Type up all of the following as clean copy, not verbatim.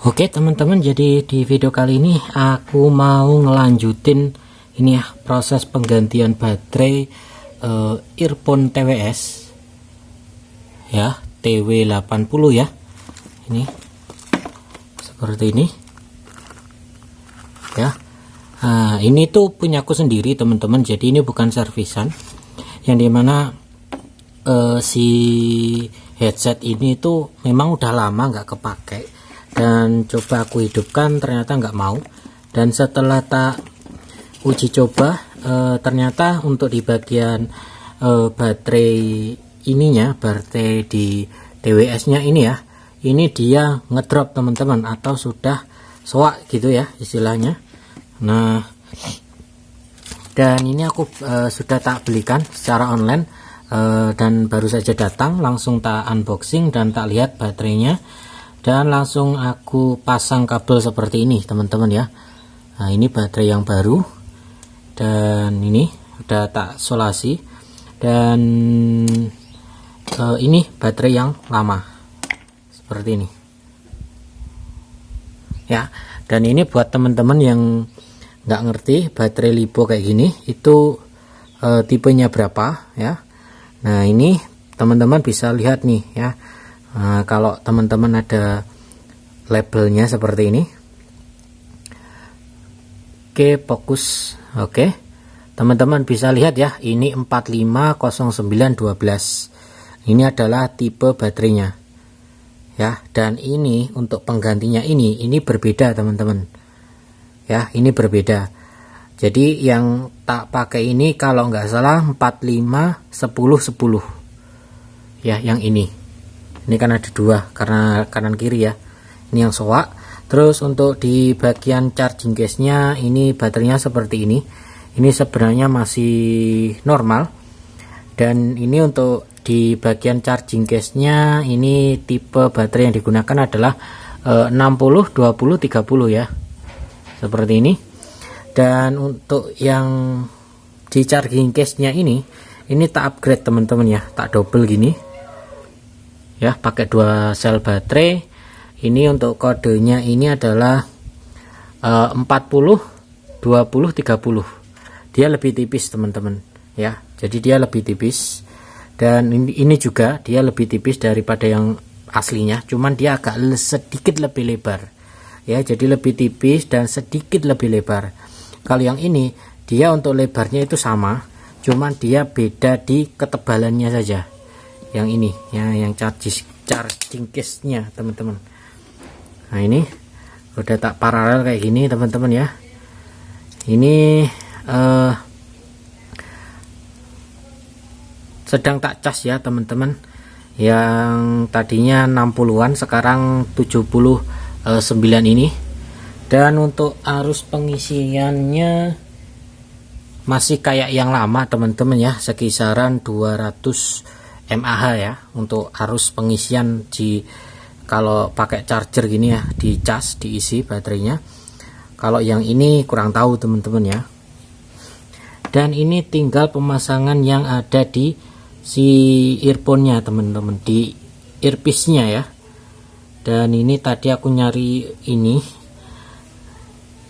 Oke teman-teman, jadi di video kali ini aku mau ngelanjutin ini ya, proses penggantian baterai earphone TWS ya, TW80 ya. Ini seperti ini ya. Nah, ini tuh punyaku sendiri teman-teman, jadi ini bukan servisan, yang dimana si headset ini tuh memang udah lama nggak kepake, dan coba aku hidupkan ternyata nggak mau. Dan setelah tak uji coba, ternyata untuk di bagian baterai ininya, baterai di TWS nya ini ya, ini dia ngedrop teman-teman, atau sudah soak gitu ya istilahnya. Nah, dan ini aku sudah tak belikan secara online, dan baru saja datang, langsung tak unboxing dan tak lihat baterainya, dan langsung aku pasang kabel seperti ini teman-teman ya. Nah, ini baterai yang baru, dan ini udah tak solasi, dan ini baterai yang lama seperti ini ya. Dan ini buat teman-teman yang nggak ngerti baterai lipo kayak gini itu tipenya berapa ya. Nah, ini teman-teman bisa lihat nih ya. Nah, kalau teman-teman ada labelnya seperti ini. Oke, fokus. Oke, teman-teman bisa lihat ya, ini 450912. Ini adalah tipe baterainya ya. Dan ini untuk penggantinya ini berbeda teman-teman ya, ini berbeda. Jadi yang tak pakai ini kalau nggak salah 451010 ya, yang ini kan ada dua karena kanan kiri ya, ini yang soak. Terus untuk di bagian charging case nya ini baterainya seperti ini sebenarnya masih normal. Dan ini untuk di bagian charging case nya ini tipe baterai yang digunakan adalah 60 20 30 ya, seperti ini. Dan untuk yang di charging case nya ini tak upgrade teman-teman ya, tak double gini ya, pakai 2 sel baterai. Ini untuk kodenya ini adalah 40 20 30. Dia lebih tipis teman-teman ya, jadi dia lebih tipis. Dan ini juga dia lebih tipis daripada yang aslinya, cuman dia agak sedikit lebih lebar ya, jadi lebih tipis dan sedikit lebih lebar. Kalau yang ini dia untuk lebarnya itu sama, cuman dia beda di ketebalannya saja. Yang ini ya, yang charging case nya teman-teman. Nah, ini udah tak paralel kayak gini teman-teman ya. Ini sedang tak cas ya teman-teman, yang tadinya 60-an sekarang 79 ini. Dan untuk arus pengisiannya masih kayak yang lama teman-teman ya, sekisaran 200 mAh ya untuk arus pengisian kalau pakai charger gini ya, di cas, diisi baterainya. Kalau yang ini kurang tahu teman-teman ya. Dan ini tinggal pemasangan yang ada di si earphone-nya teman-teman, di earpiece-nya ya. Dan ini tadi aku nyari ini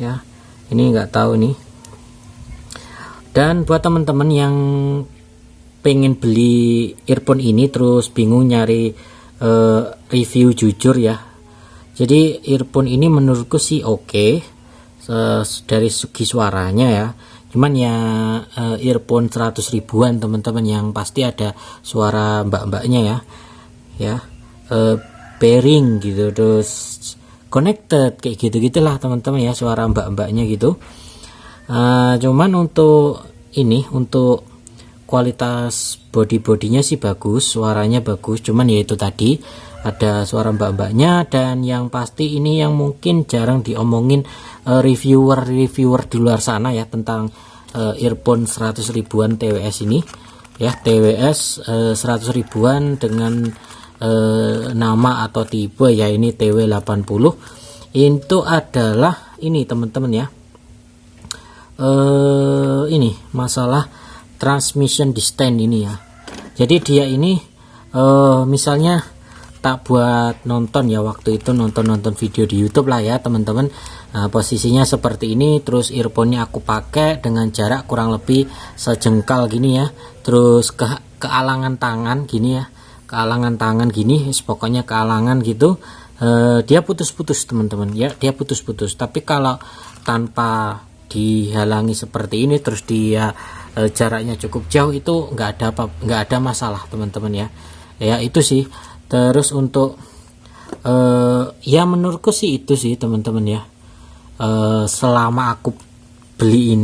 ya, ini nggak tahu nih. Dan buat teman-teman yang pengen beli earphone ini terus bingung nyari review jujur ya, jadi earphone ini menurutku sih oke dari segi suaranya ya. Cuman ya earphone 100 ribuan teman-teman, yang pasti ada suara mbak-mbaknya ya, pairing gitu, terus connected kayak gitu-gitulah teman-teman ya, suara mbak-mbaknya gitu. Cuman untuk ini, untuk kualitas bodinya sih bagus, suaranya bagus, cuman ya itu tadi ada suara mbak-mbaknya. Dan yang pasti ini yang mungkin jarang diomongin reviewer di luar sana ya, tentang earphone 100 ribuan TWS ini ya, TWS 100 ribuan dengan nama atau tipe ya, ini TW80. Itu adalah ini teman-teman ya, ini masalah transmission distance ini ya. Jadi dia ini misalnya tak buat nonton ya, waktu itu nonton video di YouTube lah ya teman-teman. Posisinya seperti ini, terus earphone-nya aku pakai dengan jarak kurang lebih sejengkal gini ya, terus kealangan tangan gini ya, kealangan tangan gini, pokoknya kealangan gitu. Dia putus-putus teman-teman ya, dia putus-putus. Tapi kalau tanpa dihalangi seperti ini, terus dia jaraknya cukup jauh, itu nggak ada masalah teman-teman ya. Ya itu sih. Terus untuk ya menurutku sih itu sih teman-teman ya. Selama aku beli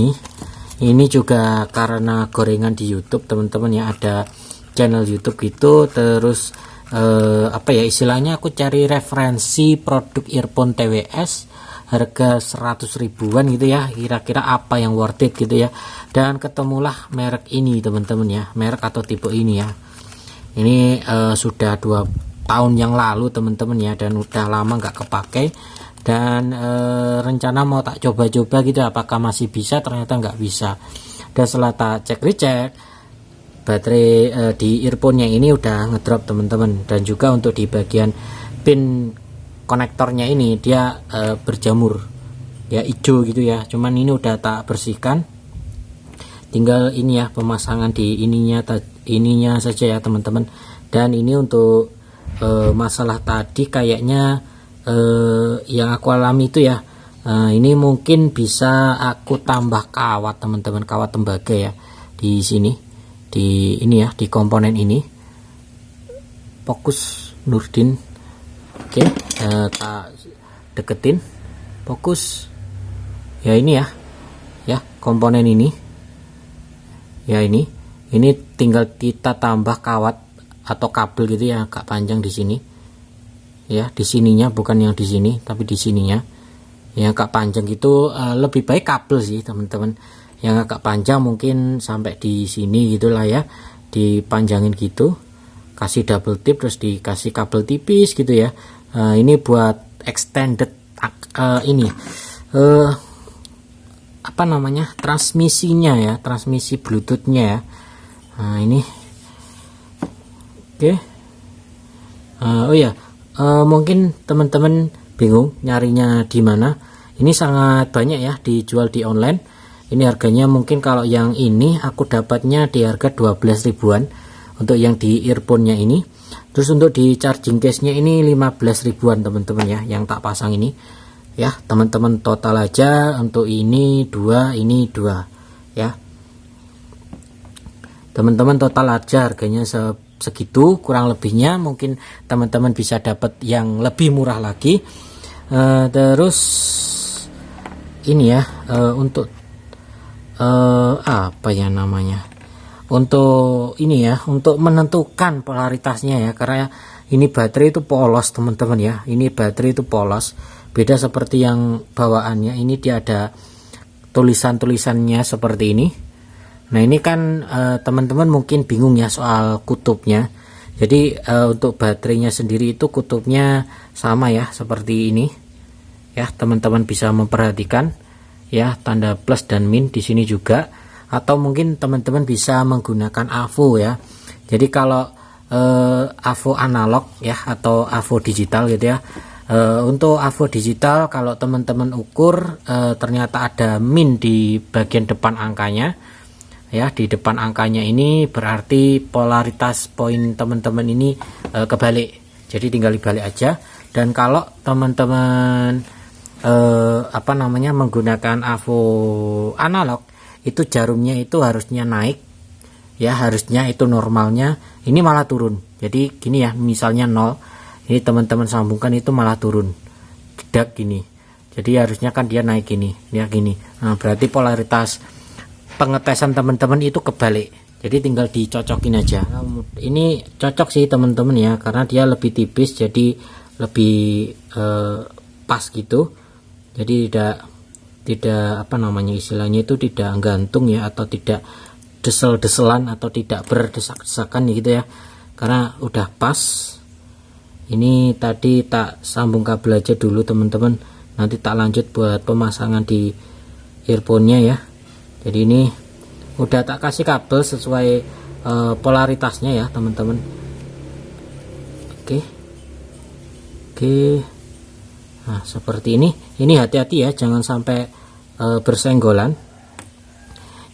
ini juga karena gorengan di YouTube teman-teman ya, ada channel YouTube gitu. Terus apa ya istilahnya, aku cari referensi produk earphone TWS harga 100 ribuan gitu ya, kira-kira apa yang worth it gitu ya, dan ketemulah merek ini teman-teman ya, merek atau tipe ini ya. Ini sudah 2 tahun yang lalu teman-teman ya, dan udah lama nggak kepakai, dan rencana mau tak coba-coba gitu apakah masih bisa, ternyata nggak bisa. Dan setelah tak cek baterai di earphone-nya ini udah ngedrop teman-teman, dan juga untuk di bagian pin konektornya ini dia berjamur ya, hijau gitu ya. Cuman ini udah tak bersihkan, tinggal ini ya pemasangan di ininya saja ya teman-teman. Dan ini untuk masalah tadi kayaknya yang aku alami itu ya, ini mungkin bisa aku tambah kawat teman-teman, kawat tembaga ya di sini, di ini ya, di komponen ini. Fokus Nurdin. Oke, tak deketin, fokus ya, ini ya komponen ini ya, ini tinggal kita tambah kawat atau kabel gitu ya, agak panjang di sini ya, di sininya, bukan yang di sini tapi di sininya yang agak panjang gitu. Lebih baik kabel sih teman-teman, yang agak panjang mungkin sampai di sini gitulah ya, dipanjangin gitu, kasih double tip, terus dikasih kabel tipis gitu ya. Ini buat extended ini apa namanya, transmisinya ya, transmisi bluetoothnya ya. Ini oke. Oh ya, mungkin teman-teman bingung nyarinya di mana. Ini sangat banyak ya dijual di online. Ini harganya mungkin kalau yang ini aku dapatnya di harga 12 ribuan untuk yang di earphone-nya ini. Terus untuk di charging case-nya ini 15 ribuan teman-teman ya, yang tak pasang ini ya teman-teman. Total aja untuk ini 2 ya teman-teman, total aja harganya segitu kurang lebihnya. Mungkin teman-teman bisa dapat yang lebih murah lagi. Terus ini ya, untuk apa ya namanya, untuk ini ya, untuk menentukan polaritasnya ya, karena ini baterai itu polos teman-teman ya, ini baterai itu polos, beda seperti yang bawaannya. Ini dia ada tulisannya seperti ini. Nah ini kan teman-teman mungkin bingung ya soal kutubnya. Jadi untuk baterainya sendiri itu kutubnya sama ya, seperti ini ya, teman-teman bisa memperhatikan ya, tanda plus dan min di sini juga. Atau mungkin teman-teman bisa menggunakan AVO ya. Jadi kalau AVO analog ya, atau AVO digital gitu ya. Untuk AVO digital kalau teman-teman ukur ternyata ada min di bagian depan angkanya ya, di depan angkanya ini berarti polaritas poin teman-teman ini kebalik. Jadi tinggal dibalik aja. Dan kalau teman-teman apa namanya, menggunakan AVO analog, itu jarumnya itu harusnya naik ya, harusnya itu normalnya, ini malah turun. Jadi gini ya, misalnya 0, ini teman-teman sambungkan itu malah turun jedak gini. Jadi harusnya kan dia naik gini ya, gini. Nah berarti polaritas pengetesan teman-teman itu kebalik. Jadi tinggal dicocokin aja. Nah, ini cocok sih teman-teman ya, karena dia lebih tipis, jadi lebih pas gitu. Jadi tidak apa namanya istilahnya itu, tidak gantung ya, atau tidak desel-deselan, atau tidak berdesak-desakan gitu ya, karena udah pas. Ini tadi tak sambung kabel aja dulu teman-teman, nanti tak lanjut buat pemasangan di earphone-nya ya. Jadi ini udah tak kasih kabel sesuai polaritasnya ya teman-teman. Oke, Oke, nah seperti ini hati-hati ya, jangan sampai bersenggolan.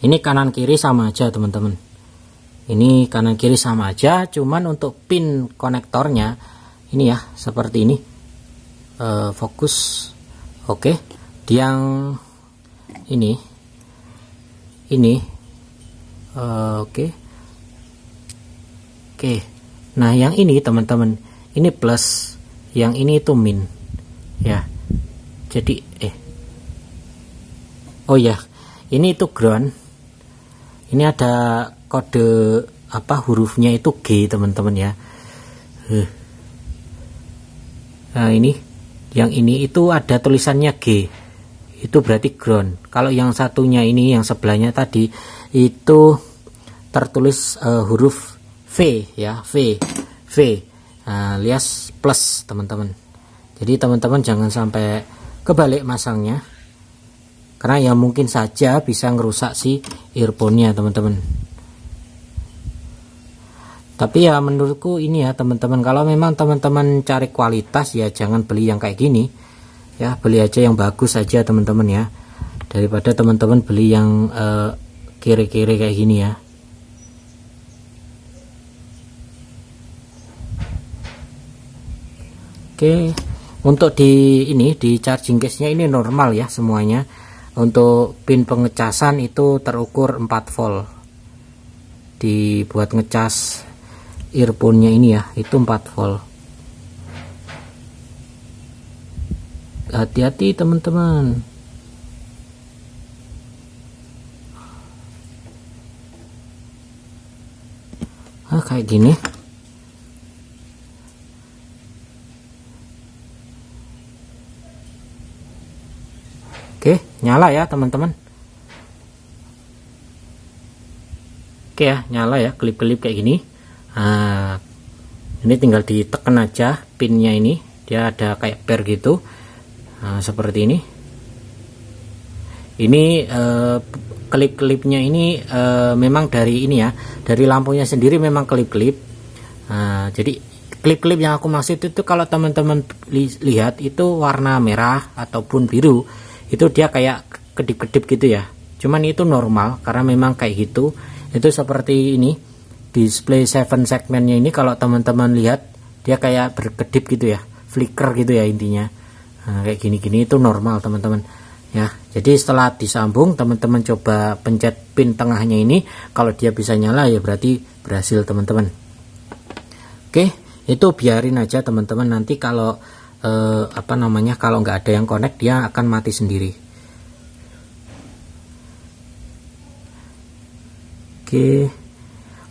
Ini kanan kiri sama aja teman-teman, ini kanan kiri sama aja, cuman untuk pin konektornya ini ya seperti ini. Fokus. Oke, yang ini oke. Nah yang ini teman-teman, ini plus, yang ini itu min ya. Jadi oh ya, ini itu ground. Ini ada kode apa, hurufnya itu G teman-teman ya. Nah ini, yang ini itu ada tulisannya G, itu berarti ground. Kalau yang satunya ini, yang sebelahnya tadi itu tertulis huruf V ya, V. Nah, alias plus teman-teman. Jadi teman-teman jangan sampai kebalik masangnya, karena ya mungkin saja bisa ngerusak si earphone-nya teman-teman. Tapi ya menurutku ini ya teman-teman, kalau memang teman-teman cari kualitas ya jangan beli yang kayak gini ya, beli aja yang bagus saja teman-teman ya, daripada teman-teman beli yang kiri-kiri kayak gini ya. Oke, untuk di charging case-nya ini normal ya semuanya. Untuk pin pengecasan itu terukur 4 volt. Dibuat ngecas earphone-nya ini ya, itu 4 volt. Hati-hati teman-teman. Kayak gini. Oke, nyala ya teman-teman. Oke ya, nyala ya, kelip-kelip kayak gini. Nah, ini tinggal ditekan aja pinnya ini, dia ada kayak per gitu. Nah, seperti ini. Ini kelip-kelipnya ini memang dari ini ya, dari lampunya sendiri memang kelip-kelip. Nah, jadi klip-klip yang aku maksud itu kalau teman-teman lihat itu warna merah ataupun biru, itu dia kayak kedip-kedip gitu ya. Cuman itu normal karena memang kayak gitu. Itu seperti ini display 7 segmennya ini, kalau teman-teman lihat dia kayak berkedip gitu ya, flicker gitu ya intinya. Nah, kayak gini-gini itu normal teman-teman ya. Jadi setelah disambung teman-teman coba pencet pin tengahnya ini, kalau dia bisa nyala ya berarti berhasil teman-teman. Oke, itu biarin aja teman-teman, nanti kalau kalau nggak ada yang connect dia akan mati sendiri. Oke,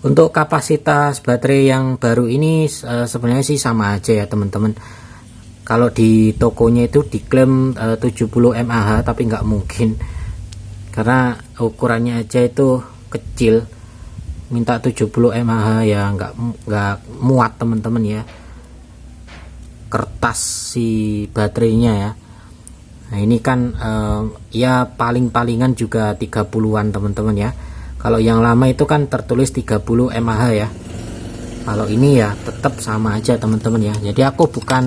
untuk kapasitas baterai yang baru ini sebenarnya sih sama aja ya teman-teman. Kalau di tokonya itu diklaim 70 mAh, tapi nggak mungkin karena ukurannya aja itu kecil. Minta 70 mAh ya nggak muat teman-teman ya, kertas si baterainya ya. Nah ini kan ya paling-palingan juga 30-an teman-teman ya. Kalau yang lama itu kan tertulis 30 mAh ya. Kalau ini ya tetap sama aja teman-teman ya. Jadi aku bukan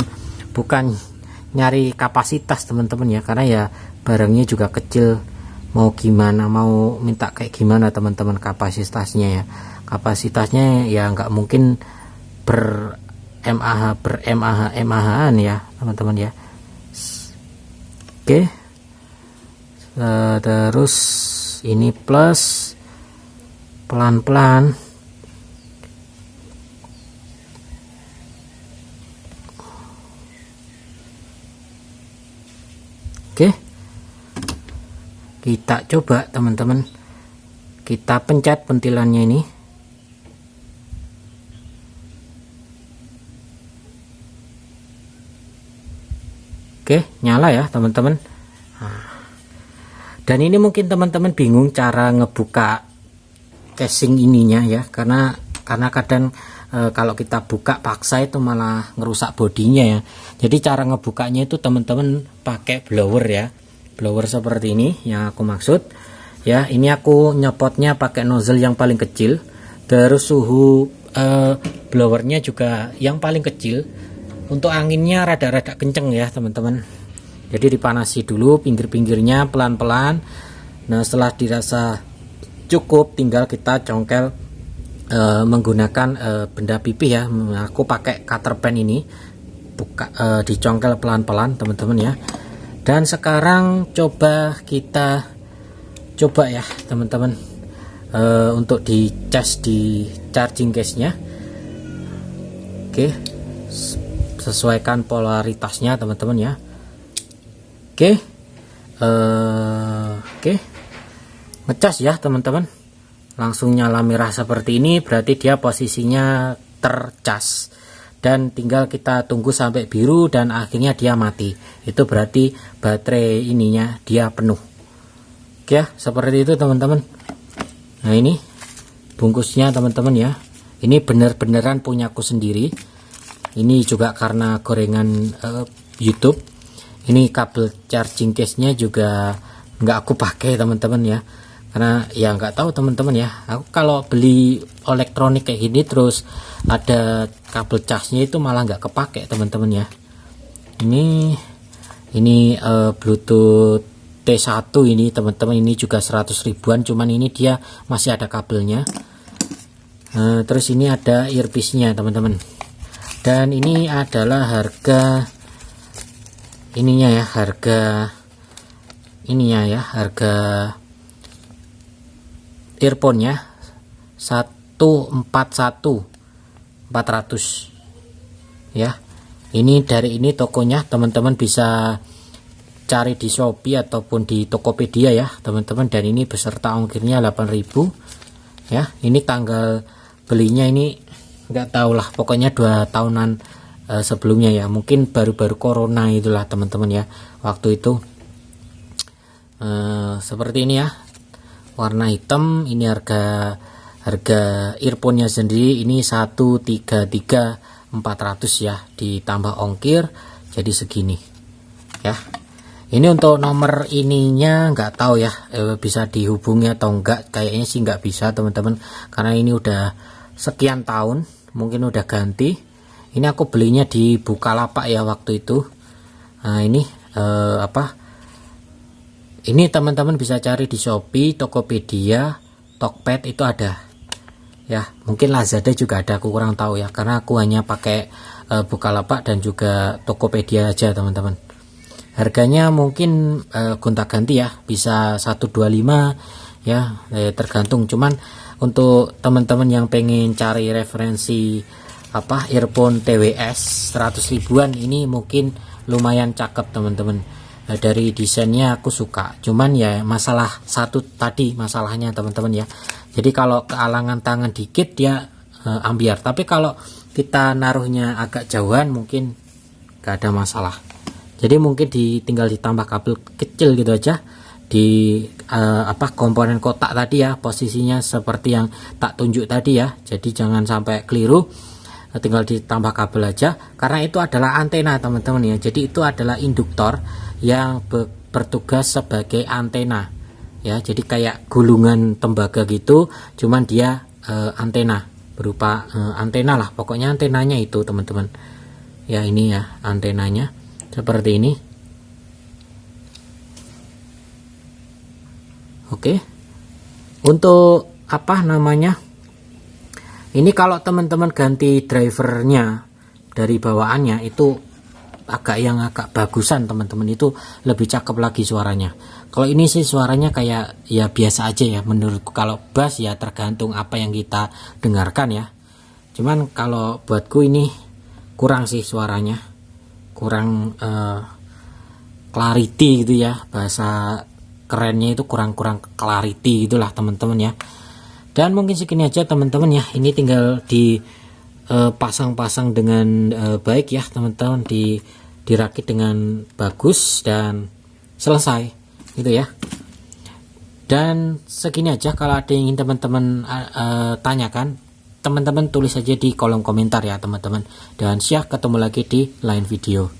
nyari kapasitas teman-teman ya, karena ya barangnya juga kecil. Mau gimana, mau minta kayak gimana teman-teman kapasitasnya ya. Kapasitasnya ya nggak mungkin mAh-an ya teman-teman ya. Oke, terus ini plus, pelan-pelan. Oke, kita coba teman-teman, kita pencet pentilannya ini. Oke, nyala ya teman-teman. Dan ini mungkin teman-teman bingung cara ngebuka casing ininya ya, karena kadang kalau kita buka paksa itu malah ngerusak bodinya ya. Jadi cara ngebukanya itu teman-teman pakai blower ya, blower seperti ini yang aku maksud ya. Ini aku nyepotnya pakai nozzle yang paling kecil, terus suhu blowernya juga yang paling kecil. untuk anginnya rada-rada kenceng ya teman-teman. Jadi dipanasi dulu pinggir-pinggirnya pelan-pelan. Nah setelah dirasa cukup, tinggal kita congkel menggunakan benda pipih ya. Aku pakai cutter pen ini, dicongkel pelan-pelan teman-teman ya. Dan sekarang kita coba ya teman-teman, untuk dicas di charging case nya. Oke, sesuaikan polaritasnya teman-teman ya. Oke, ngecas ya teman-teman. Langsung nyala merah seperti ini, berarti dia posisinya tercas. Dan tinggal kita tunggu sampai biru dan akhirnya dia mati. Itu berarti baterai ininya dia penuh. Oke ya, seperti itu teman-teman. Nah ini bungkusnya teman-teman ya. Ini bener-beneran punyaku sendiri. Ini juga karena gorengan YouTube. Ini kabel charging case-nya juga nggak aku pakai teman-teman ya. Karena ya nggak tahu teman-teman ya, aku kalau beli elektronik kayak gini terus ada kabel casnya itu malah nggak kepake teman-teman ya. Ini Bluetooth T1 ini teman-teman, ini juga 100 ribuan, cuman ini dia masih ada kabelnya. Terus ini ada earpiece nya teman-teman, dan ini adalah harga ininya ya, harga earphone nya 141.400 ya. Ini dari ini tokonya teman-teman bisa cari di Shopee ataupun di Tokopedia ya teman-teman, dan ini beserta ongkirnya 8.000 ya. Ini tanggal belinya ini nggak tahu lah, pokoknya 2 tahunan sebelumnya ya, mungkin baru-baru corona itulah teman-teman ya waktu itu. Seperti ini ya, warna hitam. Ini harga earphone nya sendiri ini 133.400 ya, ditambah ongkir jadi segini ya. Ini untuk nomor ininya nggak tahu ya, bisa dihubungi atau enggak. Kayaknya sih nggak bisa teman-teman, karena ini udah sekian tahun, mungkin udah ganti. Ini aku belinya di Bukalapak ya waktu itu. Nah ini ini teman-teman bisa cari di Shopee, Tokopedia, Tokped itu ada ya. Mungkin Lazada juga ada, aku kurang tahu ya, karena aku hanya pakai Bukalapak dan juga Tokopedia aja teman-teman. Harganya mungkin gonta-ganti ya, bisa 125 ya, tergantung. Cuman untuk teman-teman yang pengen cari referensi earphone TWS 100 ribuan, ini mungkin lumayan cakep teman-teman. Dari desainnya aku suka, cuman ya masalah satu tadi masalahnya teman-teman ya. Jadi kalau kealangan tangan dikit dia ambiar, tapi kalau kita naruhnya agak jauhan mungkin gak ada masalah. Jadi mungkin tinggal ditambah kabel kecil gitu aja di komponen kotak tadi ya, posisinya seperti yang tak tunjuk tadi ya. Jadi jangan sampai keliru, tinggal ditambah kabel aja, karena itu adalah antena teman-teman ya. Jadi itu adalah induktor yang bertugas sebagai antena ya. Jadi kayak gulungan tembaga gitu, cuman dia antena, berupa antena lah pokoknya, antenanya itu teman-teman ya. Ini ya antenanya seperti ini. Oke, untuk ini kalau teman-teman ganti drivernya dari bawaannya itu agak bagusan teman-teman, itu lebih cakep lagi suaranya. Kalau ini sih suaranya kayak ya biasa aja ya menurutku. Kalau bass ya tergantung apa yang kita dengarkan ya. Cuman kalau buatku ini kurang sih suaranya, kurang clarity gitu ya, bahasa kerennya itu kurang clarity gitulah teman-teman ya. Dan mungkin segini aja teman-teman ya. Ini tinggal pasang-pasang dengan baik ya teman-teman, dirakit dengan bagus dan selesai gitu ya. Dan segini aja. Kalau ada yang ingin teman-teman tanyakan, teman-teman tulis aja di kolom komentar ya teman-teman. Dan siap ketemu lagi di lain video.